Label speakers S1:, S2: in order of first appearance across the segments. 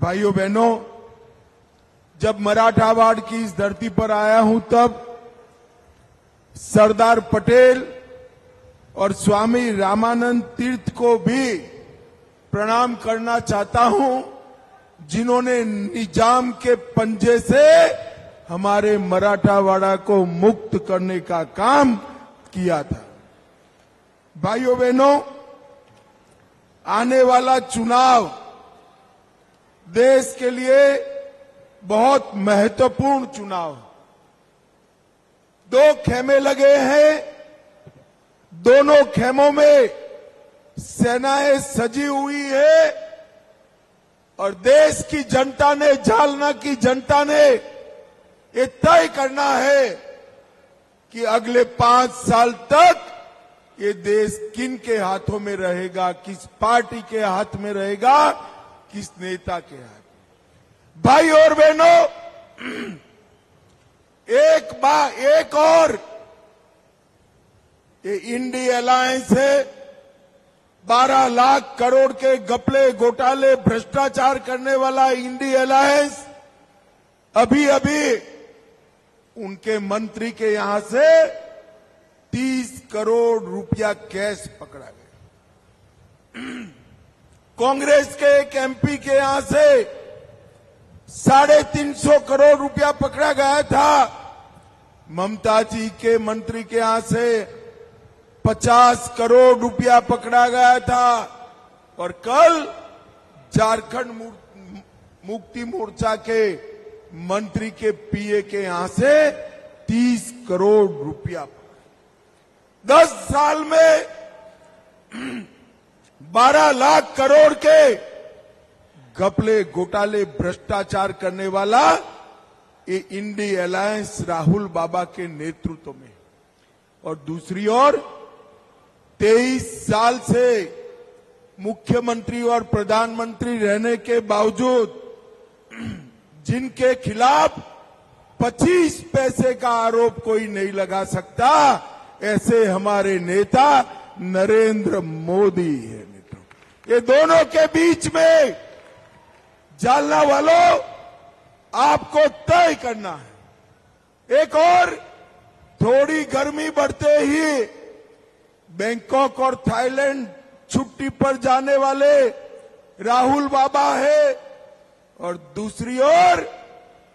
S1: भाइयों बहनों, जब मराठावाड़ की इस धरती पर आया हूं तब सरदार पटेल और स्वामी रामानंद तीर्थ को भी प्रणाम करना चाहता हूं, जिन्होंने निजाम के पंजे से हमारे मराठावाड़ा को मुक्त करने का काम किया था। भाइयों बहनों, आने वाला चुनाव देश के लिए बहुत महत्वपूर्ण चुनाव। दो खेमे लगे हैं, दोनों खेमों में सेनाएं सजी हुई है और देश की जनता ने, जालना की जनता ने ये तय करना है कि अगले 5 साल तक ये देश किन के हाथों में रहेगा, किस पार्टी के हाथ में रहेगा, किस नेता के हाथ में। भाई और बहनों, एक और ये इंडी अलायंस है, 12 लाख करोड़ के घपले, घोटाले, भ्रष्टाचार करने वाला इंडी अलायंस अभी उनके मंत्री के यहां से 30 करोड़ रुपया कैश पकड़ा गया। कांग्रेस के एक एमपी के यहां से 350 करोड़ रुपया पकड़ा गया था। ममता जी के मंत्री के यहां से 50 करोड़ रुपया पकड़ा गया था और कल झारखंड मुक्ति मोर्चा के मंत्री के पीए के यहां से 30 करोड़ रुपया। 10 साल में 12 लाख करोड़ के घपले, घोटाले, भ्रष्टाचार करने वाला ये इंडी अलायंस राहुल बाबा के नेतृत्व में। और दूसरी ओर 23 साल से मुख्यमंत्री और प्रधानमंत्री रहने के बावजूद जिनके खिलाफ 25 पैसे का आरोप कोई नहीं लगा सकता, ऐसे हमारे नेता नरेंद्र मोदी है। ये दोनों के बीच में जालना वालों, आपको तय करना है। एक और, थोड़ी गर्मी बढ़ते ही बैंकॉक और थाईलैंड छुट्टी पर जाने वाले राहुल बाबा है और दूसरी ओर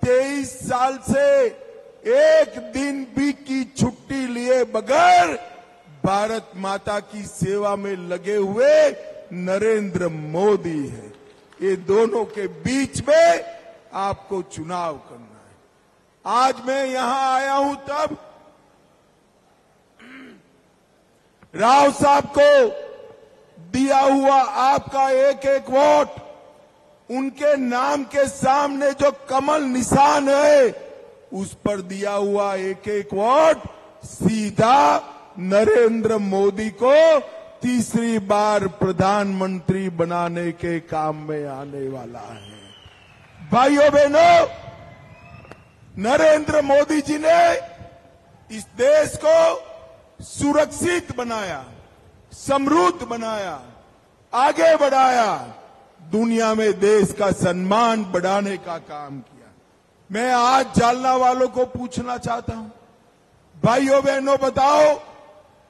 S1: 23 साल से एक दिन भी की छुट्टी लिए बगैर भारत माता की सेवा में लगे हुए नरेंद्र मोदी है। ये दोनों के बीच में आपको चुनाव करना है। आज मैं यहां आया हूं तब राव साहब को दिया हुआ आपका एक एक वोट, उनके नाम के सामने जो कमल निशान है उस पर दिया हुआ एक एक वोट सीधा नरेंद्र मोदी को तीसरी बार प्रधानमंत्री बनाने के काम में आने वाला है। भाइयों बहनों, नरेंद्र मोदी जी ने इस देश को सुरक्षित बनाया, समृद्ध बनाया, आगे बढ़ाया, दुनिया में देश का सम्मान बढ़ाने का काम किया। मैं आज जालना वालों को पूछना चाहता हूं, भाइयों बहनों बताओ,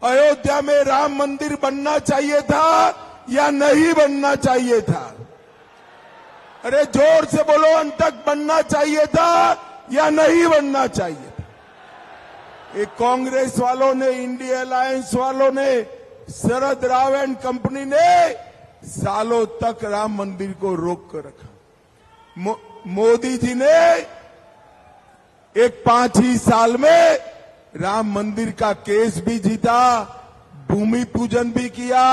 S1: अयोध्या में राम मंदिर बनना चाहिए था या नहीं बनना चाहिए था? अरे जोर से बोलो, अंतक बनना चाहिए था या नहीं बनना चाहिए था? ये कांग्रेस वालों ने, इंडिया अलायंस वालों ने, शरद राव एंड कंपनी ने सालों तक राम मंदिर को रोक कर रखा। मोदी जी ने एक 5 ही साल में राम मंदिर का केस भी जीता, भूमि पूजन भी किया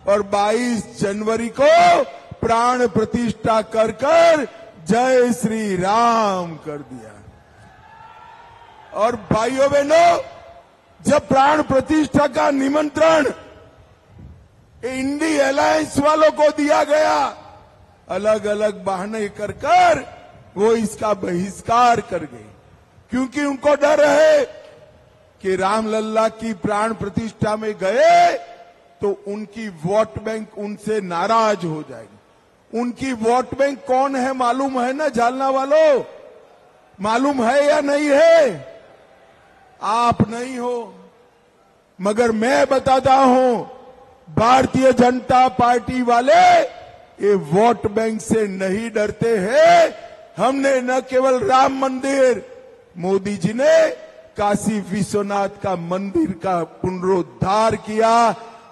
S1: और 22 जनवरी को प्राण प्रतिष्ठा कर जय श्री राम कर दिया। और भाइयों बहनों, जब प्राण प्रतिष्ठा का निमंत्रण इंडी अलायंस वालों को दिया गया, अलग अलग बहाने कर वो इसका बहिष्कार कर गए, क्योंकि उनको डर है कि रामलल्ला की प्राण प्रतिष्ठा में गए तो उनकी वोट बैंक उनसे नाराज हो जाएगी। उनकी वोट बैंक कौन है मालूम है ना जालना वालों? मालूम है या नहीं है? आप नहीं हो, मगर मैं बताता हूं, भारतीय जनता पार्टी वाले ये वोट बैंक से नहीं डरते हैं। हमने न केवल राम मंदिर, मोदी जी ने काशी विश्वनाथ का मंदिर का पुनरुद्धार किया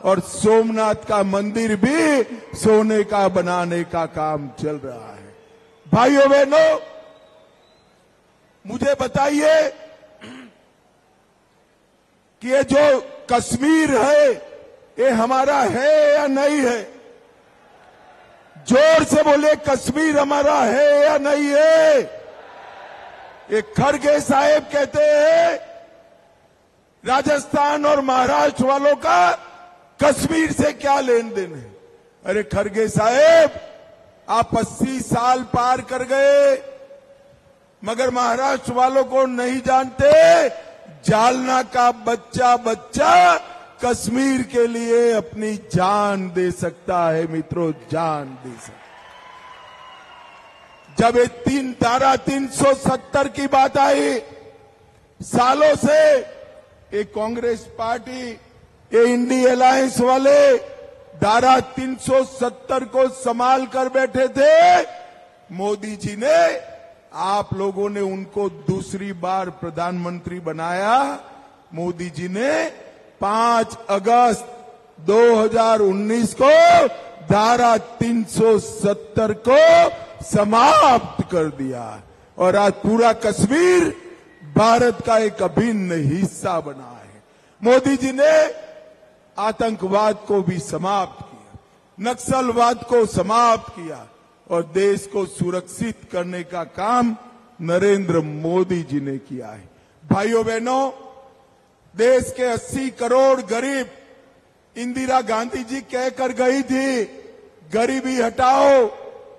S1: और सोमनाथ का मंदिर भी सोने का बनाने का काम चल रहा है। भाइयों बहनों, मुझे बताइए कि ये जो कश्मीर है ये हमारा है या नहीं है? जोर से बोले, कश्मीर हमारा है या नहीं है? ये खड़गे साहेब कहते हैं राजस्थान और महाराष्ट्र वालों का कश्मीर से क्या लेन देन है? अरे खड़गे साहेब, आप 80 साल पार कर गए, मगर महाराष्ट्र वालों को नहीं जानते, जालना का बच्चा बच्चा कश्मीर के लिए अपनी जान दे सकता है मित्रों, जान दे सकता। जब ये धारा 370 की बात आई, सालों से ये कांग्रेस पार्टी, ये इंडी अलायंस वाले धारा 370 को संभाल कर बैठे थे। मोदी जी ने, आप लोगों ने उनको दूसरी बार प्रधानमंत्री बनाया। मोदी जी ने 5 अगस्त 2019 को धारा 370 को समाप्त कर दिया और आज पूरा कश्मीर भारत का एक अभिन्न हिस्सा बना है। मोदी जी ने आतंकवाद को भी समाप्त किया, नक्सलवाद को समाप्त किया और देश को सुरक्षित करने का काम नरेंद्र मोदी जी ने किया है। भाइयों बहनों, देश के 80 करोड़ गरीब, इंदिरा गांधी जी कहकर गई थी, गरीबी हटाओ।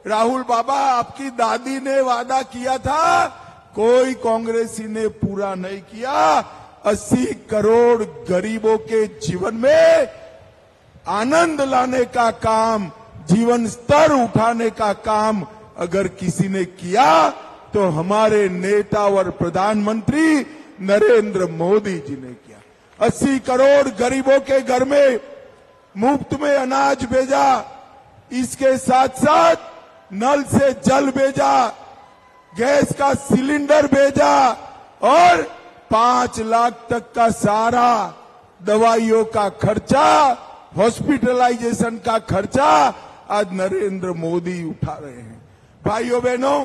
S1: राहुल बाबा, आपकी दादी ने वादा किया था, कोई कांग्रेसी ने पूरा नहीं किया। 80 करोड़ गरीबों के जीवन में आनंद लाने का काम, जीवन स्तर उठाने का काम अगर किसी ने किया तो हमारे नेता और प्रधानमंत्री नरेंद्र मोदी जी ने किया। 80 करोड़ गरीबों के घर में मुफ्त में अनाज भेजा, इसके साथ साथ नल से जल भेजा, गैस का सिलेंडर भेजा और 5 लाख तक का सारा दवाइयों का खर्चा, हॉस्पिटलाइजेशन का खर्चा आज नरेंद्र मोदी उठा रहे हैं। भाइयों बहनों,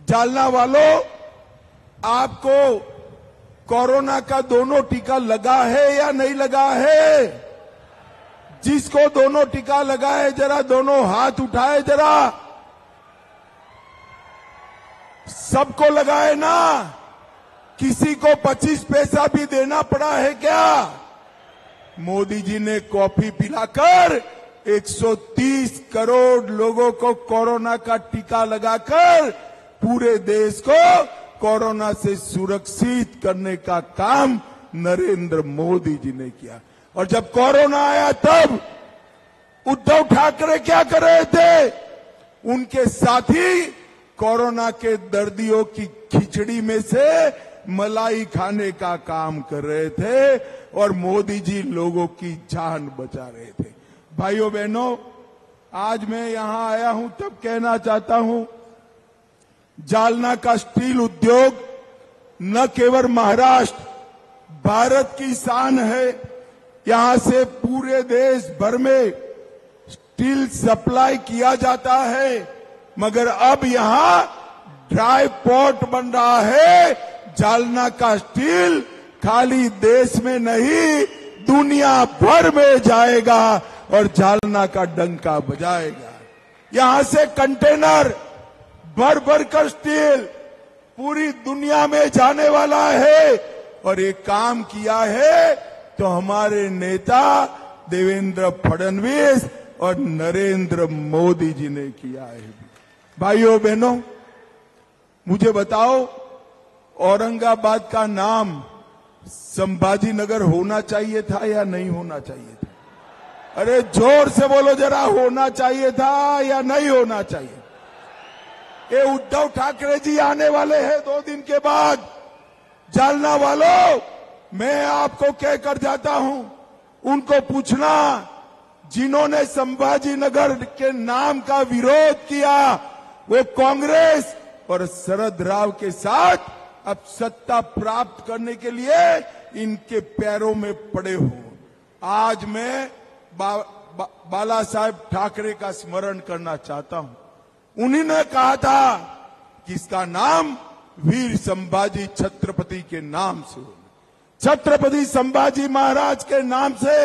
S1: जालना वालों, आपको कोरोना का दोनों टीका लगा है या नहीं लगा है? जिसको दोनों टीका लगा है जरा दोनों हाथ उठाए जरा। सबको लगा है ना? किसी को 25 पैसा भी देना पड़ा है क्या? मोदी जी ने कॉफी पिलाकर 130 करोड़ लोगों को कोरोना का टीका लगाकर पूरे देश को कोरोना से सुरक्षित करने का काम नरेंद्र मोदी जी ने किया। और जब कोरोना आया तब उद्धव ठाकरे क्या कर रहे थे? उनके साथी कोरोना के दर्दियों की खिचड़ी में से मलाई खाने का काम कर रहे थे और मोदी जी लोगों की जान बचा रहे थे। भाइयों बहनों, आज मैं यहां आया हूं तब कहना चाहता हूं, जालना का स्टील उद्योग न केवल महाराष्ट्र, भारत की शान है। यहां से पूरे देश भर में स्टील सप्लाई किया जाता है, मगर अब यहां ड्राई पोर्ट बन रहा है। जालना का स्टील खाली देश में नहीं, दुनिया भर में जाएगा और जालना का डंका बजाएगा। यहां से कंटेनर भर भर कर स्टील पूरी दुनिया में जाने वाला है और ये काम किया है तो हमारे नेता देवेंद्र फडणवीस और नरेंद्र मोदी जी ने किया है। भाइयों बहनों, मुझे बताओ, औरंगाबाद का नाम संभाजी नगर होना चाहिए था या नहीं होना चाहिए था? अरे जोर से बोलो जरा, होना चाहिए था या नहीं होना चाहिए? ये उद्धव ठाकरे जी आने वाले हैं 2 दिन के बाद। जालना वालों, मैं आपको कहकर जाता हूं, उनको पूछना जिन्होंने संभाजी नगर के नाम का विरोध किया, वो कांग्रेस और शरद राव के साथ अब सत्ता प्राप्त करने के लिए इनके पैरों में पड़े हो। आज मैं बाला साहेब ठाकरे का स्मरण करना चाहता हूं। उन्हीं ने कहा था कि इसका नाम वीर संभाजी छत्रपति के नाम से हो। छत्रपति संभाजी महाराज के नाम से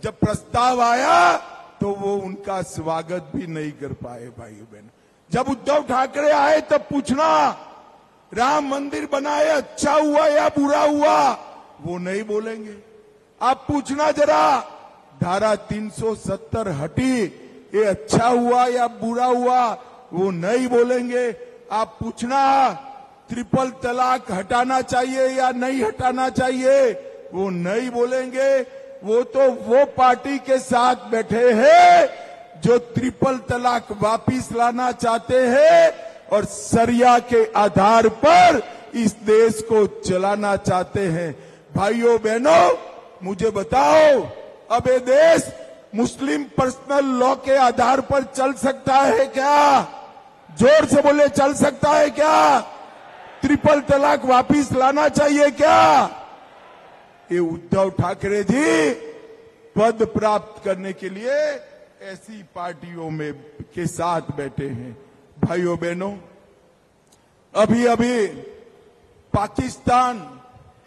S1: जब प्रस्ताव आया तो वो उनका स्वागत भी नहीं कर पाए भाइयों बहनों। जब उद्धव ठाकरे आए तब पूछना राम मंदिर बनाए अच्छा हुआ या बुरा हुआ, वो नहीं बोलेंगे। आप पूछना जरा धारा 370 हटी, ये अच्छा हुआ या बुरा हुआ, वो नहीं बोलेंगे। आप पूछना ट्रिपल तलाक हटाना चाहिए या नहीं हटाना चाहिए, वो नहीं बोलेंगे। वो तो वो पार्टी के साथ बैठे हैं जो ट्रिपल तलाक वापिस लाना चाहते हैं और सरिया के आधार पर इस देश को चलाना चाहते हैं। भाइयों बहनों, मुझे बताओ, अब ये देश मुस्लिम पर्सनल लॉ के आधार पर चल सकता है क्या? जोर से बोले, चल सकता है क्या? ट्रिपल तलाक वापिस लाना चाहिए क्या? ये उद्धव ठाकरे जी पद प्राप्त करने के लिए ऐसी पार्टियों में के साथ बैठे हैं। भाइयों बहनों, अभी अभी पाकिस्तान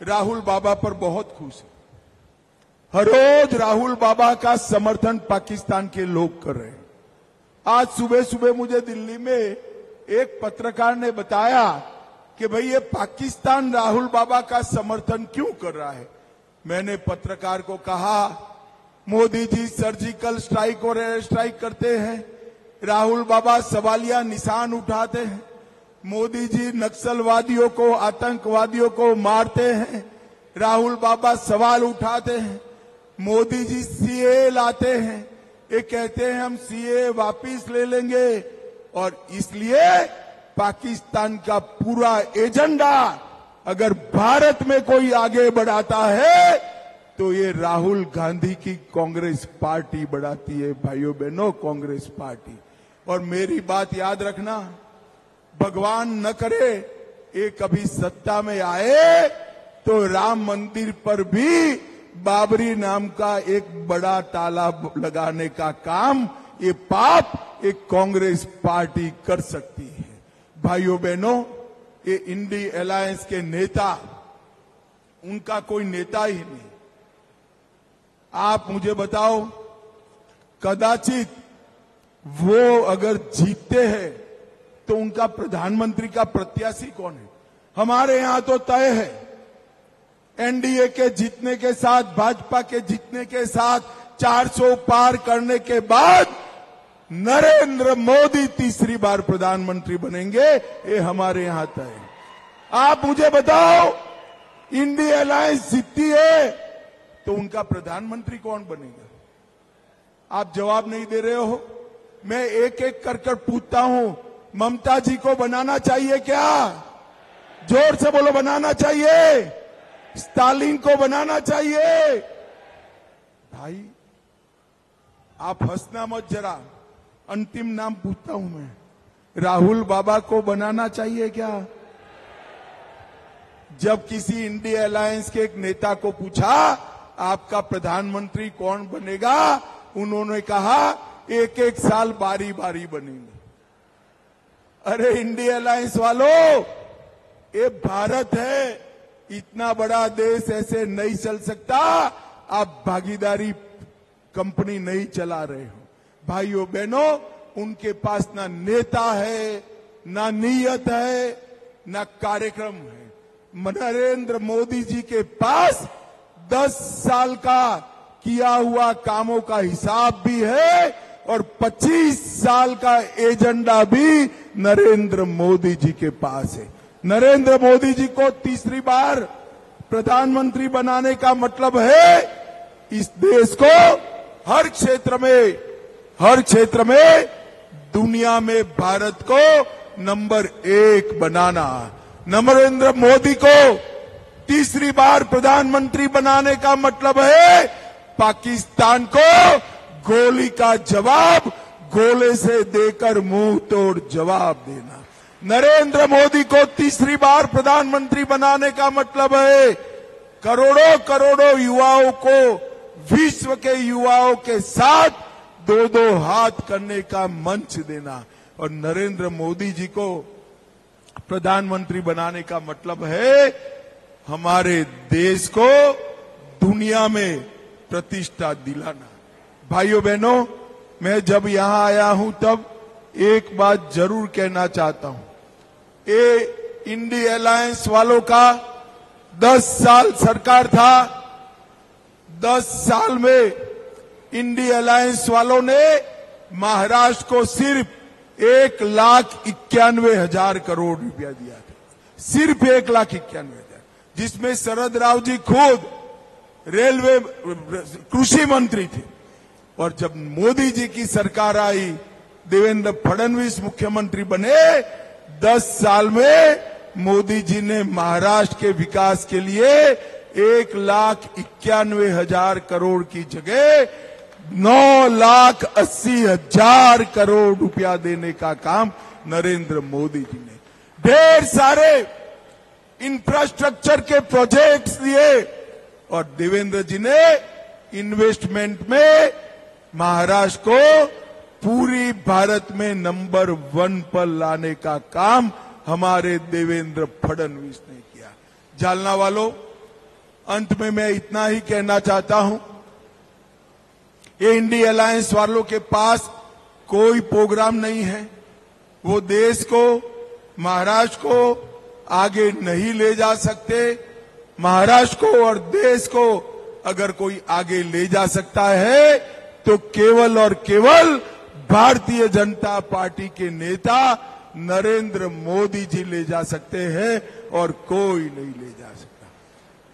S1: राहुल बाबा पर बहुत खुश है। हर रोज राहुल बाबा का समर्थन पाकिस्तान के लोग कर रहे हैं। आज सुबह सुबह मुझे दिल्ली में एक पत्रकार ने बताया कि भाई ये पाकिस्तान राहुल बाबा का समर्थन क्यों कर रहा है। मैंने पत्रकार को कहा, मोदी जी सर्जिकल स्ट्राइक और एयर स्ट्राइक करते हैं, राहुल बाबा सवालिया निशान उठाते हैं, मोदी जी नक्सलवादियों को, आतंकवादियों को मारते हैं, राहुल बाबा सवाल उठाते हैं, मोदी जी सीए लाते हैं, ये कहते हैं हम सीए वापिस ले लेंगे। और इसलिए पाकिस्तान का पूरा एजेंडा अगर भारत में कोई आगे बढ़ाता है तो ये राहुल गांधी की कांग्रेस पार्टी बढ़ाती है। भाइयों बहनों, कांग्रेस पार्टी। और मेरी बात याद रखना, भगवान न करे ये कभी सत्ता में आए तो राम मंदिर पर भी बाबरी नाम का एक बड़ा ताला लगाने का काम, ये पाप एक कांग्रेस पार्टी कर सकती है। भाइयों बहनों, ये इंडी अलायंस के नेता, उनका कोई नेता ही नहीं। आप मुझे बताओ, कदाचित वो अगर जीतते हैं तो उनका प्रधानमंत्री का प्रत्याशी कौन है? हमारे यहां तो तय है, एनडीए के जीतने के साथ, भाजपा के जीतने के साथ 400 पार करने के बाद नरेंद्र मोदी तीसरी बार प्रधानमंत्री बनेंगे, ये हमारे यहां तय है। आप मुझे बताओ, इंडिया अलायंस जीतती है तो उनका प्रधानमंत्री कौन बनेगा? आप जवाब नहीं दे रहे हो। मैं एक एक कर कर पूछता हूं, ममता जी को बनाना चाहिए क्या? जोर से बोलो, बनाना चाहिए? स्टालिन को बनाना चाहिए? भाई आप हंसना मत जरा, अंतिम नाम पूछता हूं मैं, राहुल बाबा को बनाना चाहिए क्या? जब किसी इंडिया अलायंस के एक नेता को पूछा आपका प्रधानमंत्री कौन बनेगा, उन्होंने कहा एक एक साल बारी बारी बनेंगे। अरे इंडिया अलायंस वालों, ये भारत है, इतना बड़ा देश ऐसे नहीं चल सकता। आप भागीदारी कंपनी नहीं चला रहे हो। भाइयों बहनों, उनके पास ना नेता है, ना नीयत है, ना कार्यक्रम है। नरेंद्र मोदी जी के पास 10 साल का किया हुआ कामों का हिसाब भी है और 25 साल का एजेंडा भी नरेंद्र मोदी जी के पास है। नरेंद्र मोदी जी को तीसरी बार प्रधानमंत्री बनाने का मतलब है इस देश को हर क्षेत्र में दुनिया में भारत को नंबर 1 बनाना। नरेंद्र मोदी को तीसरी बार प्रधानमंत्री बनाने का मतलब है पाकिस्तान को गोली का जवाब गोले से देकर मुंह तोड़ जवाब देना। नरेंद्र मोदी को तीसरी बार प्रधानमंत्री बनाने का मतलब है करोड़ों करोड़ों युवाओं को विश्व के युवाओं के साथ दो हाथ करने का मंच देना। और नरेंद्र मोदी जी को प्रधानमंत्री बनाने का मतलब है हमारे देश को दुनिया में प्रतिष्ठा दिलाना। भाइयों बहनों, मैं जब यहां आया हूं तब एक बात जरूर कहना चाहता हूं। ये इंडी अलायंस वालों का 10 साल सरकार था। 10 साल में इंडी अलायंस वालों ने महाराष्ट्र को सिर्फ 1,91,000 करोड़ रुपया दिया था। सिर्फ 1,91,000, जिसमें शरद राव जी खुद रेलवे कृषि मंत्री थे। और जब मोदी जी की सरकार आई, देवेंद्र फडणवीस मुख्यमंत्री बने, 10 साल में मोदी जी ने महाराष्ट्र के विकास के लिए 1,91,000 करोड़ की जगह 9,80,000 करोड़ रुपया देने का काम नरेंद्र मोदी जी ने। ढेर सारे इंफ्रास्ट्रक्चर के प्रोजेक्ट्स दिए और देवेंद्र जी ने इन्वेस्टमेंट में महाराष्ट्र को पूरी भारत में नंबर 1 पर लाने का काम हमारे देवेंद्र फडणवीस ने किया। जालना वालों, अंत में मैं इतना ही कहना चाहता हूं, ये इंडी अलायंस वालों के पास कोई प्रोग्राम नहीं है। वो देश को, महाराष्ट्र को आगे नहीं ले जा सकते। महाराष्ट्र को और देश को अगर कोई आगे ले जा सकता है तो केवल और केवल भारतीय जनता पार्टी के नेता नरेंद्र मोदी जी ले जा सकते हैं और कोई नहीं ले जा सकता।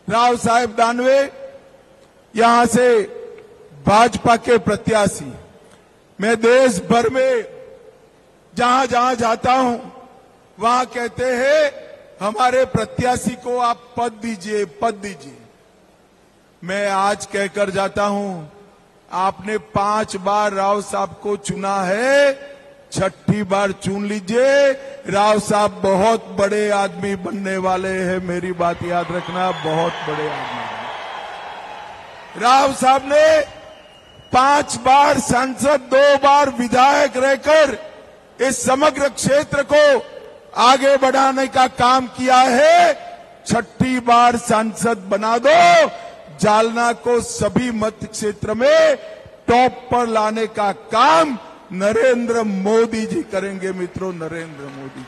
S1: राव साहेब दानवे यहां से भाजपा के प्रत्याशी, मैं देश भर में जहां जहां जाता हूं वहां कहते हैं हमारे प्रत्याशी को आप पद दीजिए, पद दीजिए। मैं आज कहकर जाता हूं, आपने 5 बार राव साहब को चुना है, 6ठी बार चुन लीजिए। राव साहब बहुत बड़े आदमी बनने वाले हैं, मेरी बात याद रखना, बहुत बड़े आदमी। राव साहब ने 5 बार सांसद, 2 बार विधायक रहकर इस समग्र क्षेत्र को आगे बढ़ाने का काम किया है। 6ठी बार सांसद बना दो, जालना को सभी मत क्षेत्र में टॉप पर लाने का काम नरेंद्र मोदी जी करेंगे। मित्रों, नरेंद्र मोदी जी।